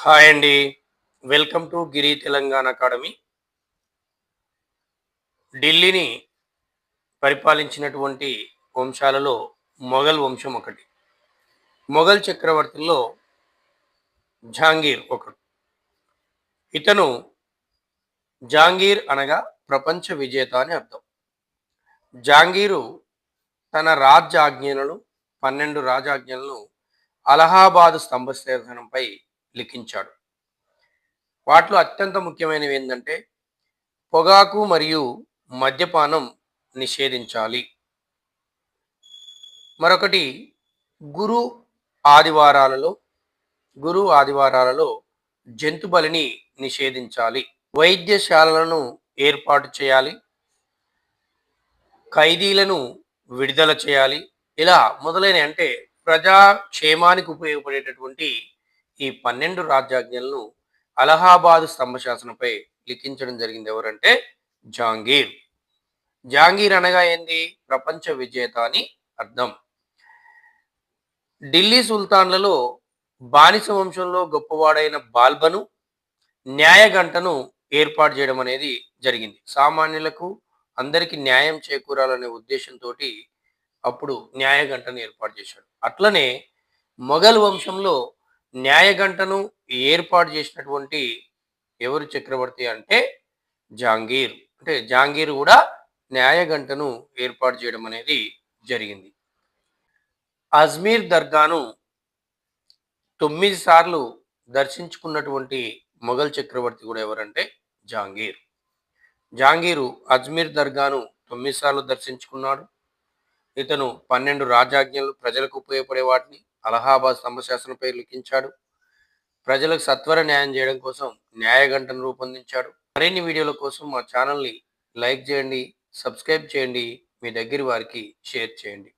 Hi అండి. Welcome to Giri Telangana academy. ఢిల్లీని పరిపాలించినటువంటి వంశాలలో మొఘల్ వంశం ఒకటి. మొఘల్ చక్రవర్తుల్లో జహాంగీర్ ఒకడు. ఇతను జహాంగీర్ అనగా ప్రపంచ విజేత అని అర్థం. జహాంగీరు తన రాజ్యాజ్ఞలను 12 రాజాజ్ఞలను అలహాబాద్ స్తంభశాసనంపై లిఖించాడు. వాటిలో అత్యంత ముఖ్యమైనవి ఏంటంటే పొగాకు మరియు మద్యపానం నిషేధించాలి. మరొకటి గురు ఆదివారాలలో గురు ఆదివారాలలో జంతు బలిని నిషేధించాలి. వైద్యశాలలను ఏర్పాటు చేయాలి. ఖైదీలను విడుదల చేయాలి. ఇలా మొదలైన అంటే ప్రజాక్షేమానికి ఉపయోగపడేటటువంటి ఈ 12 రాజ్యాజ్ఞలను అలహాబాద్ స్తంభశాసనంపై లిఖించడం జరిగింది. ఎవరంటే జహాంగీర్. జహాంగీర్ అనగా ఏంది? ప్రపంచ విజేత అని అర్థం. ఢిల్లీ సుల్తాన్లలో బానిస వంశంలో గొప్పవాడైన బాల్బను న్యాయగంటను ఏర్పాటు చేయడం అనేది జరిగింది. సామాన్యులకు అందరికి న్యాయం చేకూరాలనే ఉద్దేశంతో అప్పుడు న్యాయగంటను ఏర్పాటు చేశాడు. అట్లనే మొఘల్ వంశంలో న్యాయగంటను ఏర్పాటు చేసినటువంటి ఎవరు చక్రవర్తి అంటే జహాంగీర్. అంటే జహాంగీర్ కూడా న్యాయగంటను ఏర్పాటు చేయడం అనేది జరిగింది. అజ్మీర్ దర్గాను 9 సార్లు దర్శించుకున్నటువంటి మొఘల్ చక్రవర్తి కూడా ఎవరంటే జహాంగీర్. జహాంగీరు అజ్మీర్ దర్గాను 9 సార్లు దర్శించుకున్నాడు. ఇతను 12 రాజాజ్ఞలు ప్రజలకు ఉపయోగపడే వాటిని అలహాబాద్ స్తంభశాసనంపై లిఖించాడు. ప్రజలకు సత్వర న్యాయం చేయడం కోసం న్యాయగంటను రూపొందించాడు. మరిన్ని వీడియోల కోసం మా ఛానల్ని లైక్ చేయండి, సబ్స్క్రైబ్ చేయండి, మీ దగ్గర వారికి షేర్ చేయండి.